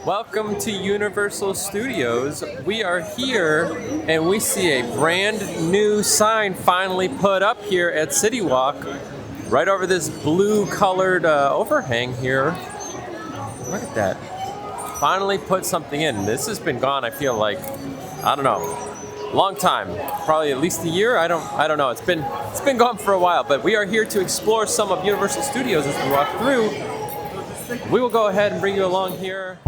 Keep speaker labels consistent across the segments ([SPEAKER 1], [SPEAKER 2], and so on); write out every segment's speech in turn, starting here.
[SPEAKER 1] Welcome to Universal Studios. We are here and we see a brand new sign finally put up here at City Walk, right over this blue colored overhang here. Look at that. Finally put something in. This has been gone, I feel like, I don't know, long time. Probably at least a year. I don't know. It's been gone for a while, but we are here to explore some of Universal Studios as we walk through. We will go ahead and bring you along here.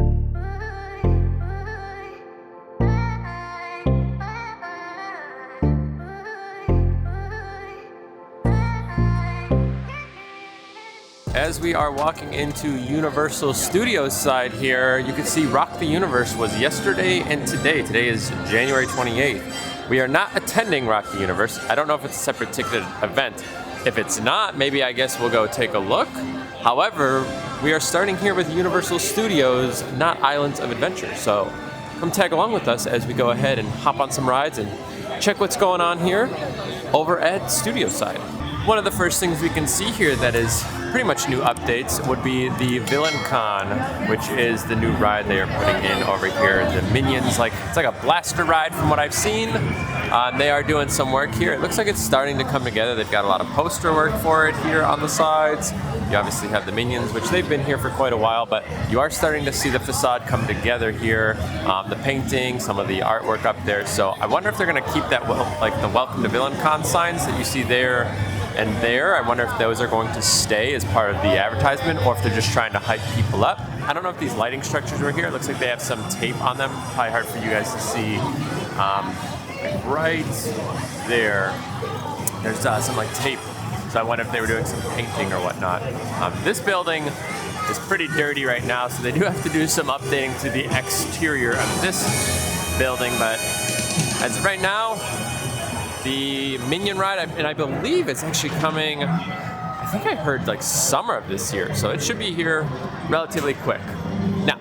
[SPEAKER 1] As we are walking into Universal Studios side here, you can see Rock the Universe was yesterday and today. Today is January 28th. We are not attending Rock the Universe. I don't know if it's a separate ticketed event. If it's not, maybe I guess we'll go take a look. However, we are starting here with Universal Studios, not Islands of Adventure. So come tag along with us as we go ahead and hop on some rides and check what's going on here over at Studio side. One of the first things we can see here that is pretty much new updates would be the Villain Con, which is the new ride they are putting in over here. The Minions, it's like a blaster ride from what I've seen. They are doing some work here. It looks like it's starting to come together. They've got a lot of poster work for it here on the sides. You obviously have the Minions, which they've been here for quite a while, but you are starting to see the facade come together here. The painting, some of the artwork up there. So I wonder if they're going to keep that, like the Welcome to Villain Con signs that you see there and there. I wonder if those are going to stay as part of the advertisement or if they're just trying to hype people up. I don't know if these lighting structures were here. It looks like they have some tape on them. Probably hard for you guys to see. Right there, there's some like tape. So I wonder if they were doing some painting or whatnot. This building is pretty dirty right now, so they do have to do some updating to the exterior of this building. But as of right now, the Minion ride, and I believe it's actually coming, I think I heard like summer of this year, so it should be here relatively quick. Now,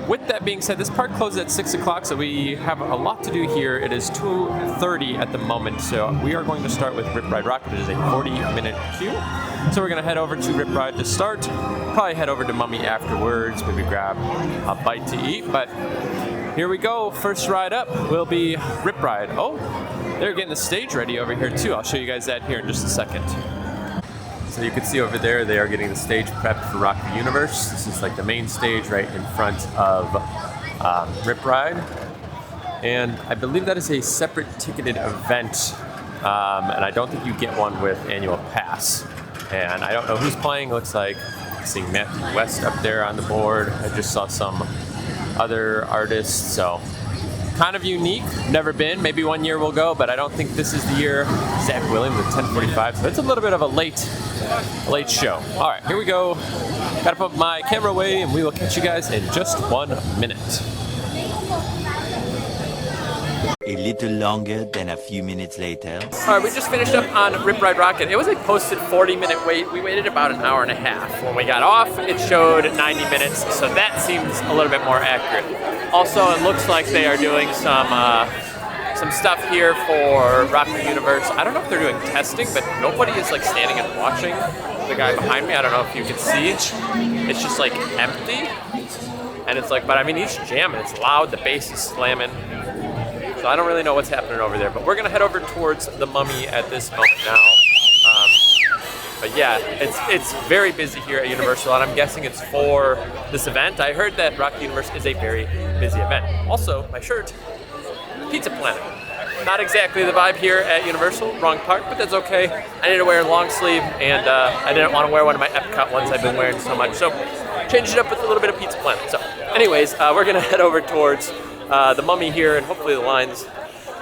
[SPEAKER 1] with that being said, this park closes at 6 o'clock, so we have a lot to do here. It is 2:30 at the moment, so we are going to start with Rip Ride Rocket. It is a 40-minute queue, so we're going to head over to Rip Ride to start, probably head over to Mummy afterwards, maybe grab a bite to eat, but here we go. First ride up will be Rip Ride. Oh, they're getting the stage ready over here too. I'll show you guys that here in just a second. So you can see over there, they are getting the stage prepped for Rock the Universe. This is like the main stage right in front of Rip Ride. And I believe that is a separate ticketed event. And I don't think you get one with annual pass. And I don't know who's playing. Looks like I'm seeing Matthew West up there on the board. I just saw some other artists, so kind of unique. Never been. Maybe one year we'll go, but I don't think this is the year. Zach Williams at 10:45, so it's a little bit of a late show. All right, here we go. Gotta put my camera away, and we will catch you guys in just 1 minute.
[SPEAKER 2] A little longer than a few minutes later.
[SPEAKER 1] All right, we just finished up on Rip Ride Rocket. It was a posted 40-minute wait. We waited about an hour and a half. When we got off, it showed 90 minutes, so that seems a little bit more accurate. Also, it looks like they are doing some stuff here for Rock the Universe. I don't know if they're doing testing, but nobody is like standing and watching. The guy behind me, I don't know if you can see. It's just like empty, and it's like, but I mean, he's jamming. It's loud. The bass is slamming. So I don't really know what's happening over there, but we're gonna head over towards the Mummy at this moment now. But yeah, it's very busy here at Universal, and I'm guessing it's for this event. I heard that Rock the Universe is a very busy event. Also, my shirt, Pizza Planet. Not exactly the vibe here at Universal, wrong park, but that's okay. I need to wear a long sleeve, and I didn't want to wear one of my Epcot ones I've been wearing so much, so changed it up with a little bit of Pizza Planet. So anyways, we're gonna head over towards the Mummy here, and hopefully the lines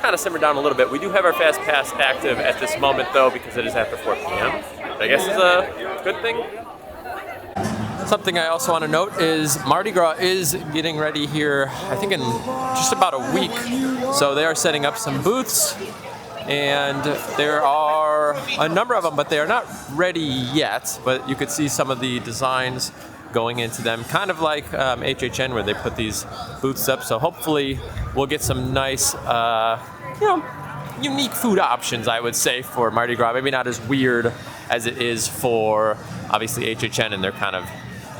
[SPEAKER 1] kind of simmer down a little bit. We do have our Fast Pass active at this moment though, because it is after 4 p.m. Which I guess is a good thing. Something I also want to note is Mardi Gras is getting ready here, I think in just about a week. So they are setting up some booths, and there are a number of them, but they are not ready yet. But you could see some of the designs going into them, kind of like HHN where they put these booths up. So hopefully we'll get some nice, unique food options, I would say, for Mardi Gras. Maybe not as weird as it is for, obviously, HHN and their kind of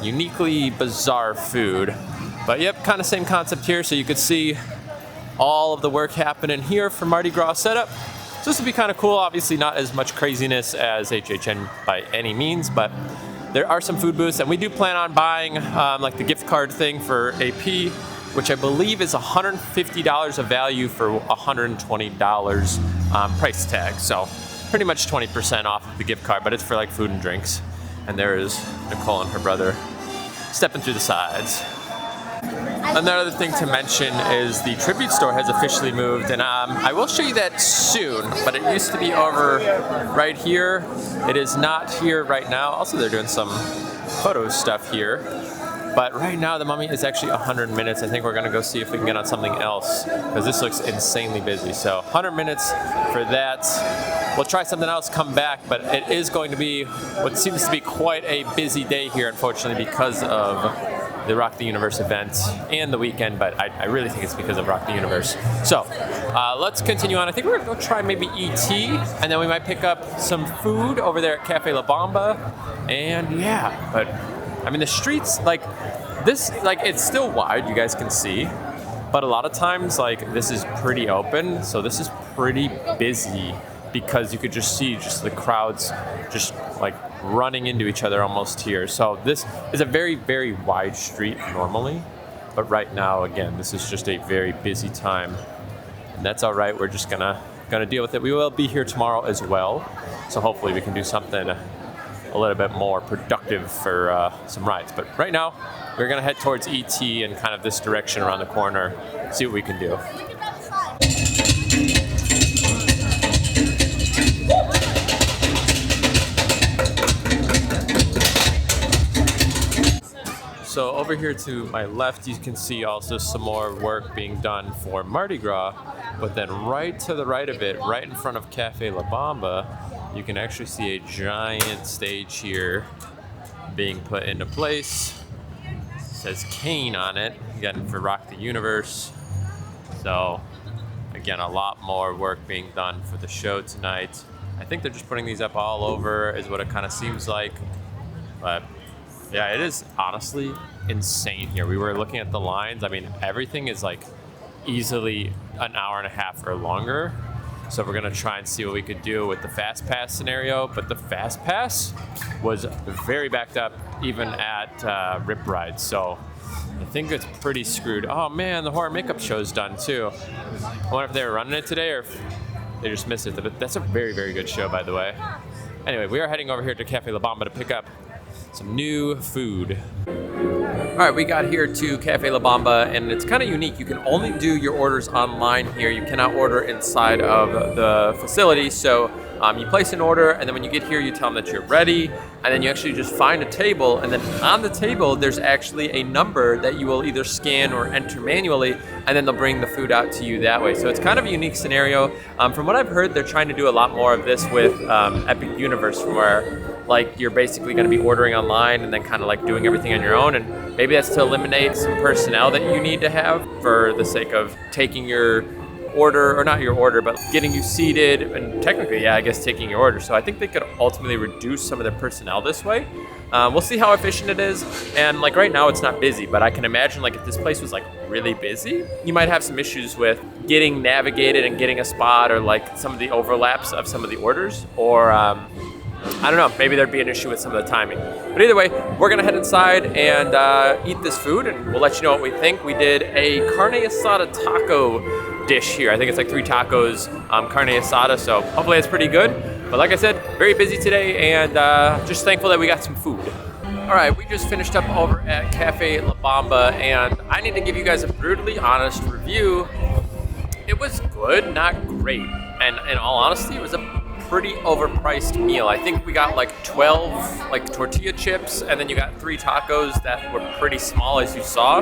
[SPEAKER 1] uniquely bizarre food. But yep, kind of same concept here. So you could see all of the work happening here for Mardi Gras setup. So this would be kind of cool. Obviously not as much craziness as HHN by any means, but there are some food booths, and we do plan on buying like the gift card thing for AP, which I believe is $150 of value for $120 price tag. So pretty much 20% off of the gift card, but it's for like food and drinks. And there is Nicole and her brother stepping through the sides. Another thing to mention is the tribute store has officially moved, and I will show you that soon, but it used to be over right here. It is not here right now. Also, they're doing some photo stuff here. But right now, the Mummy is actually 100 minutes. I think we're gonna go see if we can get on something else, because this looks insanely busy. So 100 minutes for that. We'll try something else, come back, but it is going to be what seems to be quite a busy day here, unfortunately, because of the Rock the Universe event and the weekend, but I really think it's because of Rock the Universe. So let's continue on. I think we're gonna go try maybe ET, and then we might pick up some food over there at Cafe La Bamba. And yeah, but I mean the streets, like this, like it's still wide, you guys can see, but a lot of times like this is pretty open, so this is pretty busy because you could just see just the crowds just like running into each other almost here. So this is a very, very wide street normally, but right now, again, this is just a very busy time, and that's all right. We're just gonna deal with it. We will be here tomorrow as well, so hopefully we can do something a little bit more productive for some rides. But right now, we're gonna head towards ET and kind of this direction around the corner, see what we can do. So over here to my left, you can see also some more work being done for Mardi Gras, but then right to the right of it, right in front of Cafe La Bamba, you can actually see a giant stage here being put into place. It says Kane on it, again for Rock the Universe. So again, a lot more work being done for the show tonight. I think they're just putting these up all over is what it kind of seems like, but yeah, it is honestly insane here. We were looking at the lines. I mean, everything is like easily an hour and a half or longer. So we're gonna try and see what we could do with the Fast Pass scenario, but the Fast Pass was very backed up even at Rip Ride. So I think it's pretty screwed. Oh man, the horror makeup show's done too. I wonder if they were running it today or if they just missed it. But that's a very, very good show, by the way. Anyway, we are heading over here to Cafe La Bamba to pick up some new food. All right, we got here to Cafe La Bamba, and it's kind of unique. You can only do your orders online here. You cannot order inside of the facility. So you place an order, and then when you get here, you tell them that you're ready, and then you actually just find a table, and then on the table, there's actually a number that you will either scan or enter manually, and then they'll bring the food out to you that way. So it's kind of a unique scenario. From what I've heard, they're trying to do a lot more of this with Epic Universe, from where like you're basically going to be ordering online and then kind of like doing everything on your own, and maybe that's to eliminate some personnel that you need to have for the sake of taking your order, or not your order, but getting you seated, and technically, yeah, I guess taking your order. So I think they could ultimately reduce some of their personnel this way. We'll see how efficient it is. And like right now it's not busy, but I can imagine like if this place was like really busy, you might have some issues with getting navigated and getting a spot, or like some of the overlaps of some of the orders, or I don't know, maybe there'd be an issue with some of the timing. But either way, we're gonna head inside and eat this food, and we'll let you know what we think. We did a carne asada taco dish here. I think it's like 3 tacos, carne asada, so hopefully it's pretty good. But like I said, very busy today, and just thankful that we got some food. All right, we just finished up over at Cafe La Bamba, and I need to give you guys a brutally honest review. It was good, not great. And in all honesty, it was a pretty overpriced meal. I think we got like 12 like tortilla chips, and then you got 3 tacos that were pretty small, as you saw.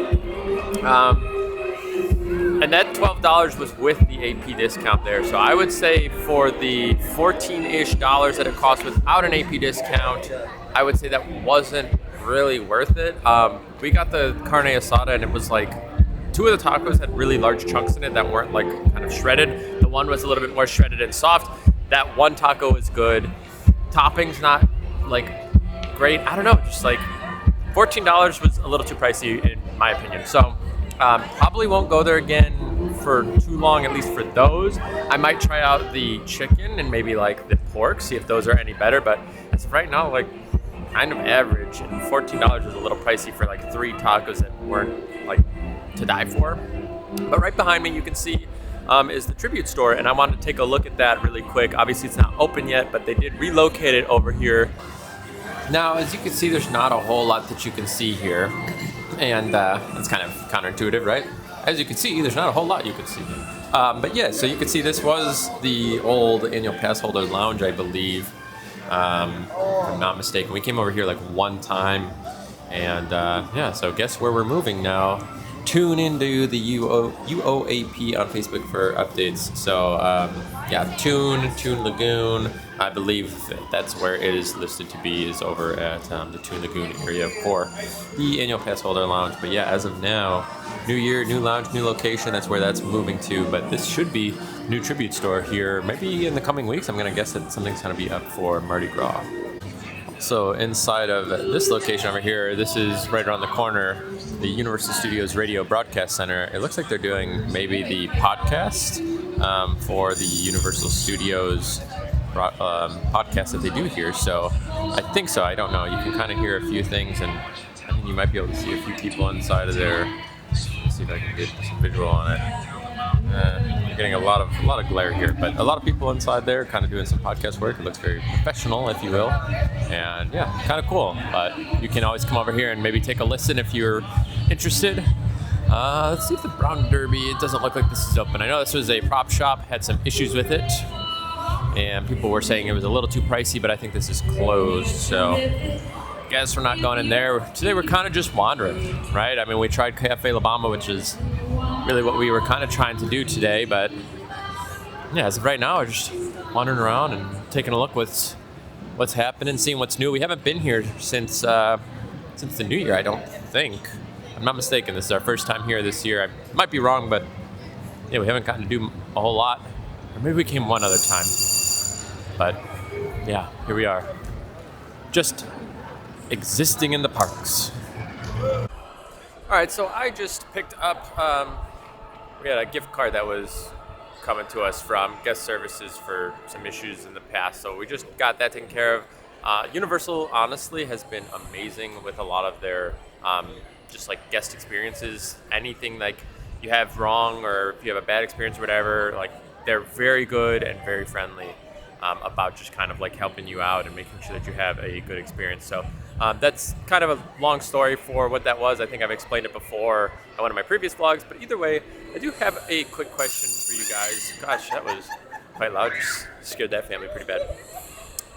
[SPEAKER 1] And that $12 was with the AP discount there. So I would say for the $14-ish that it cost without an AP discount, I would say that wasn't really worth it. We got the carne asada, and it was like 2 of the tacos had really large chunks in it that weren't like kind of shredded. The one was a little bit more shredded and soft. That one taco was good. Toppings not like great. I don't know, just like $14 was a little too pricey my opinion. So probably won't go there again for too long, at least for those. I might try out the chicken and maybe like the pork, see if those are any better. But as of right now, like kind of average, and $14 was a little pricey for like 3 tacos that weren't like to die for. But right behind me, you can see is the tribute store, and I wanted to take a look at that really quick. Obviously, it's not open yet, but they did relocate it over here. Now, as you can see, there's not a whole lot that you can see here, and that's kind of counterintuitive, right? As you can see, there's not a whole lot you can see. But yeah, so you can see this was the old annual pass holder lounge, I believe, if I'm not mistaken. We came over here like one time, and yeah, so guess where we're moving now. Tune into the UOAP on Facebook for updates. So yeah, Toon Lagoon, I believe that's where it is listed to be, is over at the Toon Lagoon area for the annual pass holder lounge. But yeah, as of now, new year, new lounge, new location, that's where that's moving to. But this should be new tribute store here. Maybe in the coming weeks, I'm gonna guess that something's gonna be up for Mardi Gras. So inside of this location over here, this is right around the corner, the Universal Studios Radio Broadcast Center. It looks like they're doing maybe the podcast for the Universal Studios podcast that they do here. So I think so. I don't know. You can kind of hear a few things, and I think you might be able to see a few people inside of there. Let's see if I can get some visual on it. You're getting a lot of glare here, but a lot of people inside there kind of doing some podcast work. It looks very professional, if you will, and yeah, kind of cool. But you can always come over here and maybe take a listen if you're interested. Let's see if the Brown Derby, it doesn't look like this is open. I know this was a prop shop, had some issues with it, and people were saying it was a little too pricey, but I think this is closed, so guess we're not going in there. Today we're kind of just wandering, right? I mean, we tried Cafe La Bamba, which is really what we were kind of trying to do today, but yeah, as of right now, we're just wandering around and taking a look what's happening, seeing what's new. We haven't been here since the new year, I don't think. I'm not mistaken. This is our first time here this year. I might be wrong, but yeah, we haven't gotten to do a whole lot. Or maybe we came one other time. But yeah, here we are. Just existing in the parks. All right, so I just picked up, we had a gift card that was coming to us from guest services for some issues in the past, so we just got that taken care of. Universal, honestly, has been amazing with a lot of their just like guest experiences. Anything like you have wrong or if you have a bad experience or whatever, like they're very good and very friendly about just kind of like helping you out and making sure that you have a good experience. So that's kind of a long story for what that was. I think I've explained it before on one of my previous vlogs, but either way, I do have a quick question for you guys. Gosh, that was quite loud. Just scared that family pretty bad.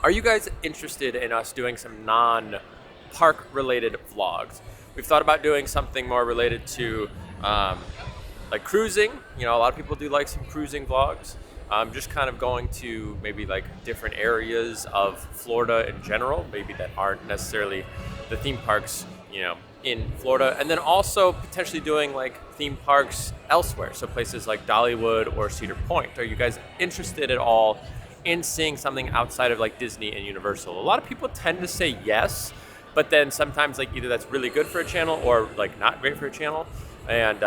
[SPEAKER 1] Are you guys interested in us doing some non-park related vlogs? We've thought about doing something more related to like cruising. You know, a lot of people do like some cruising vlogs. Just kind of going to maybe like different areas of Florida in general, maybe that aren't necessarily the theme parks, you know, in Florida. And then also potentially doing like theme parks elsewhere. So places like Dollywood or Cedar Point. Are you guys interested at all in seeing something outside of like Disney and Universal? A lot of people tend to say yes, but then sometimes like either that's really good for a channel or like not great for a channel. And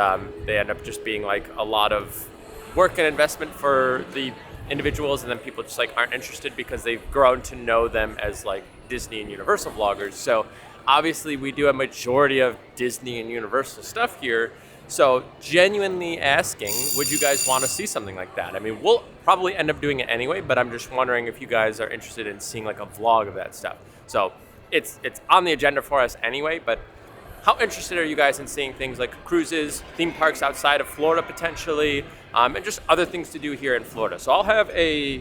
[SPEAKER 1] they end up just being like a lot of work and investment for the individuals, and then people just like aren't interested because they've grown to know them as like Disney and Universal vloggers. So obviously we do a majority of Disney and Universal stuff here. So genuinely asking, would you guys want to see something like that? I mean, we'll probably end up doing it anyway, but I'm just wondering if you guys are interested in seeing like a vlog of that stuff. So it's on the agenda for us anyway, but how interested are you guys in seeing things like cruises, theme parks outside of Florida potentially, and just other things to do here in Florida? So I'll have a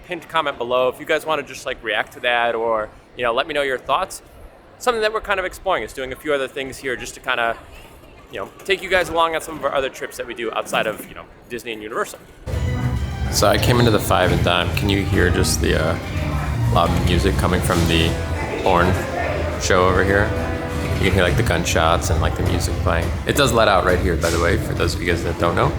[SPEAKER 1] pinned comment below if you guys want to just like react to that, or you know, let me know your thoughts. Something that we're kind of exploring is doing a few other things here just to kind of, you know, take you guys along on some of our other trips that we do outside of, you know, Disney and Universal. So I came into the 5 and Dime. Can you hear just the loud music coming from the horn show over here? You can hear like the gunshots and like the music playing. It does let out right here, by the way, for those of you guys that don't know.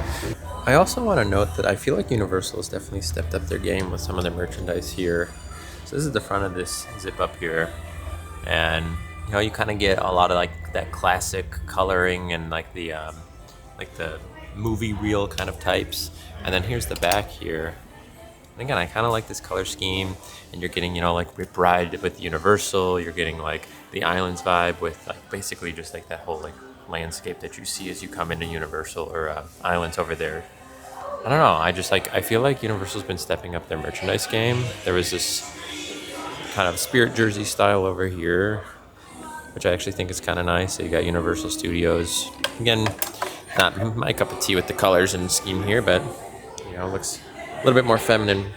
[SPEAKER 1] I also want to note that I feel like Universal has definitely stepped up their game with some of their merchandise here. So this is the front of this zip up here. And You know, you kind of get a lot of like that classic coloring and like the movie reel kind of types. And then here's the back here. And again, I kind of like this color scheme, and you're getting, you know, like Rip Ride with Universal. You're getting like the Islands vibe with like basically just like that whole like landscape that you see as you come into Universal or Islands over there. I don't know. I feel like Universal's been stepping up their merchandise game. There was this kind of Spirit jersey style over here, which I actually think is kind of nice. So you got Universal Studios. Again, not my cup of tea with the colors and scheme here, but you know, it looks a little bit more feminine.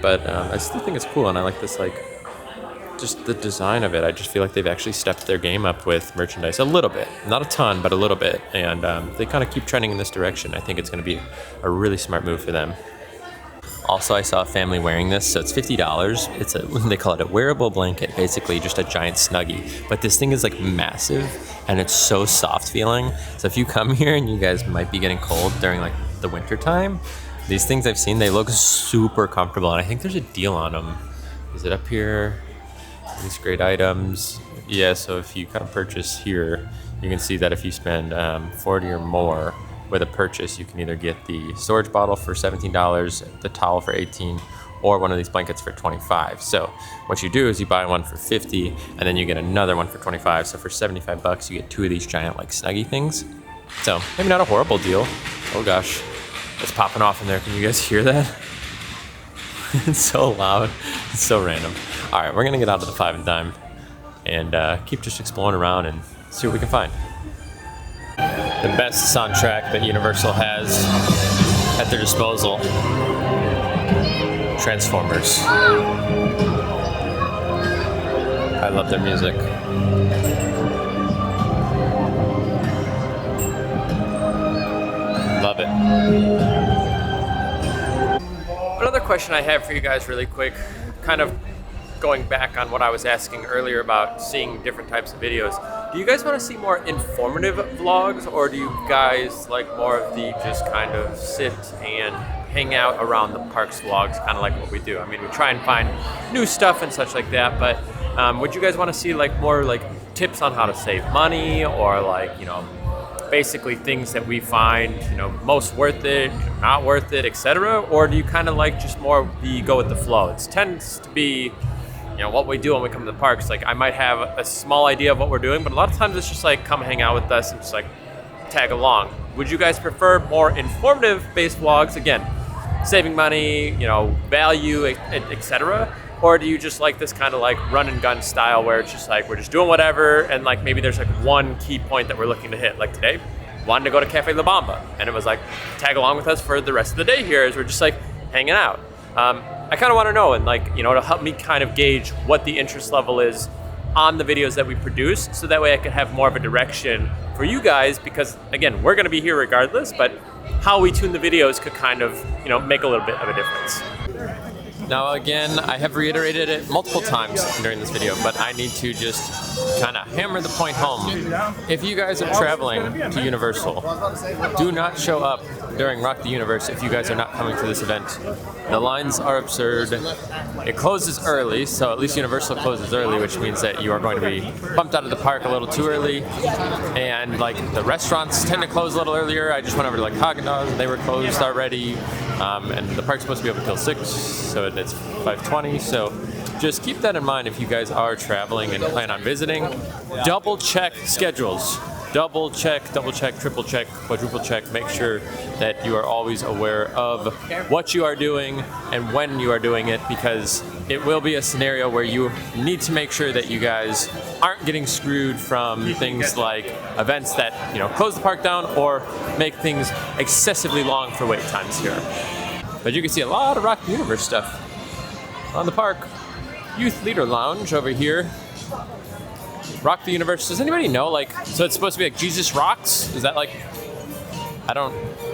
[SPEAKER 1] But I still think it's cool, and I like this, like, just the design of it. I just feel like they've actually stepped their game up with merchandise a little bit, not a ton, but a little bit. And they kind of keep trending in this direction. I think it's going to be a really smart move for them. Also, I saw a family wearing this, so it's $50. They call it a wearable blanket, basically just a giant Snuggie. But this thing is like massive, and it's so soft feeling. So if you come here and you guys might be getting cold during like the winter time, these things I've seen, they look super comfortable, and I think there's a deal on them. Is it up here? These great items. Yeah, so if you kind of purchase here, you can see that if you spend $40 or more with a purchase, you can either get the storage bottle for $17, the towel for $18, or one of these blankets for $25. So what you do is you buy one for $50, and then you get another one for $25. So for $75, you get two of these giant like Snuggie things. So maybe not a horrible deal. Oh gosh, it's popping off in there. Can you guys hear that? It's so loud. It's so random. All right, we're gonna get out of the 5 and dime and keep just exploring around and see what we can find. The best soundtrack that Universal has at their disposal: Transformers. I love their music. Love it. Another question I have for you guys really quick, kind of going back on what I was asking earlier about seeing different types of videos. Do you guys want to see more informative vlogs, or do you guys like more of the just kind of sit and hang out around the parks vlogs, kind of like what we do? I mean, we try and find new stuff and such like that, but would you guys want to see like more like tips on how to save money, or like, you know, basically things that we find, you know, most worth it, not worth it, etc.? Or do you kind of like just more the go with the flow? It tends to be, you know, what we do when we come to the parks. Like, I might have a small idea of what we're doing, but a lot of times it's just like, come hang out with us and just like tag along. Would you guys prefer more informative based vlogs, again, saving money, you know, value, etc.? Or do you just like this kind of like run and gun style where it's just like we're just doing whatever, and like maybe there's like one key point that we're looking to hit? Like today, wanted to go to Cafe La Bamba, and it was like, tag along with us for the rest of the day here as we're just like hanging out. I kind of want to know, and like, you know, to help me kind of gauge what the interest level is on the videos that we produce, so that way I can have more of a direction for you guys, because again, we're going to be here regardless, but how we tune the videos could kind of, you know, make a little bit of a difference. Now again, I have reiterated it multiple times during this video, but I need to just kind of hammer the point home. If you guys are traveling to Universal, do not show up during Rock the Universe if you guys are not coming to this event. The lines are absurd. It closes early, so at least Universal closes early, which means that you are going to be bumped out of the park a little too early. And like the restaurants tend to close a little earlier. I just went over to like Haagen-Dazs, and they were closed already. And the park's supposed to be open until 6, so it's 5:20. So just keep that in mind if you guys are traveling and plan on visiting. Double check schedules. Double check, triple check, quadruple check. Make sure that you are always aware of what you are doing and when you are doing it, because it will be a scenario where you need to make sure that you guys aren't getting screwed from things like events that, you know, close the park down or make things excessively long for wait times here. But you can see a lot of Rock the Universe stuff on the park. Youth Leader Lounge over here. Rock the Universe. Does anybody know, like, so it's supposed to be like Jesus Rocks? Is that like, I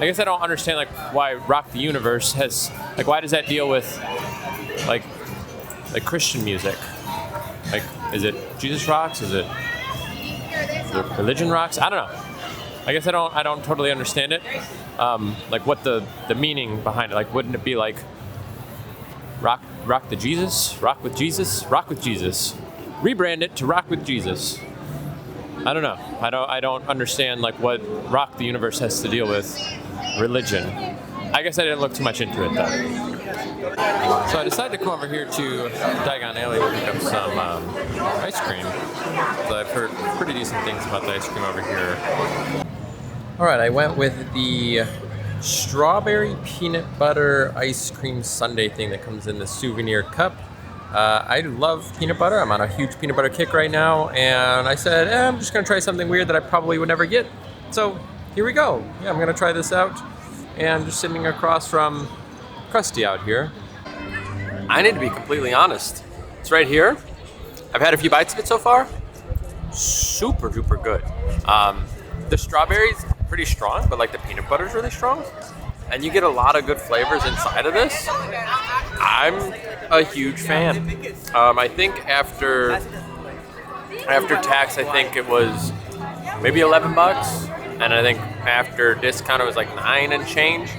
[SPEAKER 1] guess I don't understand like why Rock the Universe has, like, why does that deal with like Christian music? Like, is it Jesus Rocks? Is it Religion Rocks? I don't know. I guess I don't totally understand it. Like what the meaning behind it. Like, wouldn't it be like rock the Jesus? Rock with Jesus? Rock with Jesus. Rebrand it to Rock with Jesus. I don't know. I don't understand like what Rock the Universe has to deal with religion. I guess I didn't look too much into it though. So I decided to come over here to Diagon Alley to pick up some ice cream. So I've heard pretty decent things about the ice cream over here. All right, I went with the strawberry peanut butter ice cream sundae thing that comes in the souvenir cup. I love peanut butter. I'm on a huge peanut butter kick right now, and I said, I'm just gonna try something weird that I probably would never get. So here we go. Yeah, I'm gonna try this out. And just sitting across from Krusty out here. I need to be completely honest. It's right here. I've had a few bites of it so far. Super duper good. The strawberry's pretty strong, but like the peanut butter's really strong. And you get a lot of good flavors inside of this. I'm a huge fan. I think after tax, I think it was maybe $11. And I think after discount, it was like 9 and change.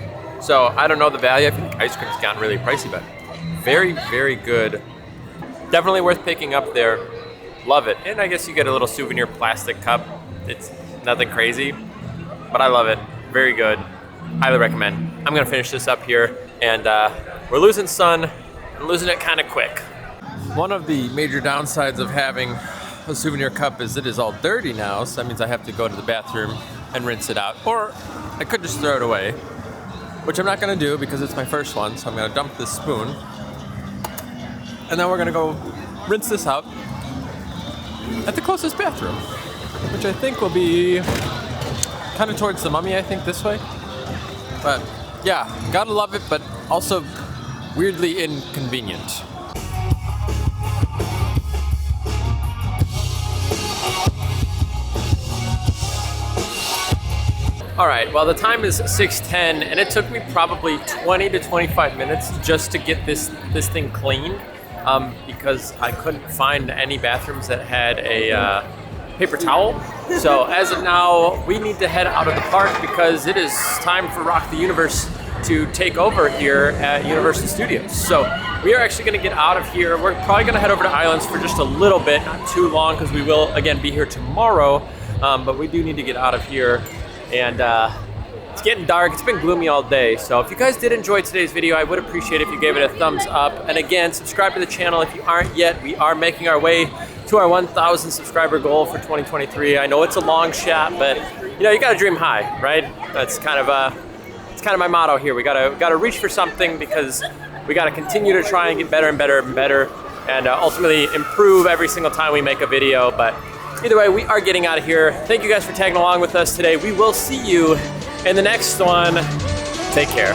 [SPEAKER 1] So I don't know the value. I think ice cream's gotten really pricey, but very, very good. Definitely worth picking up there. Love it. And I guess you get a little souvenir plastic cup. It's nothing crazy, but I love it. Very good. Highly recommend. I'm gonna finish this up here, and we're losing sun and losing it kind of quick. One of the major downsides of having a souvenir cup is it is all dirty now, so that means I have to go to the bathroom and rinse it out. Or I could just throw it away, which I'm not gonna do because it's my first one, so I'm gonna dump this spoon. And then we're gonna go rinse this out at the closest bathroom, which I think will be kind of towards the Mummy, I think, this way. But yeah, gotta love it, but also weirdly inconvenient. All right, well the time is 6:10 and it took me probably 20 to 25 minutes just to get this thing cleaned because I couldn't find any bathrooms that had a paper towel. So as of now, we need to head out of the park because it is time for Rock the Universe to take over here at Universal Studios. So we are actually gonna get out of here. We're probably gonna head over to Islands for just a little bit, not too long, because we will again be here tomorrow, but we do need to get out of here. And it's getting dark, it's been gloomy all day. So if you guys did enjoy today's video, I would appreciate it if you gave it a thumbs up. And again, subscribe to the channel if you aren't yet. We are making our way to our 1,000 subscriber goal for 2023. I know it's a long shot, but you know, you gotta dream high, right? That's kind of my motto here. We gotta reach for something because we gotta continue to try and get better and better and better, and ultimately improve every single time we make a video. But either way, we are getting out of here. Thank you guys for tagging along with us today. We will see you in the next one. Take care.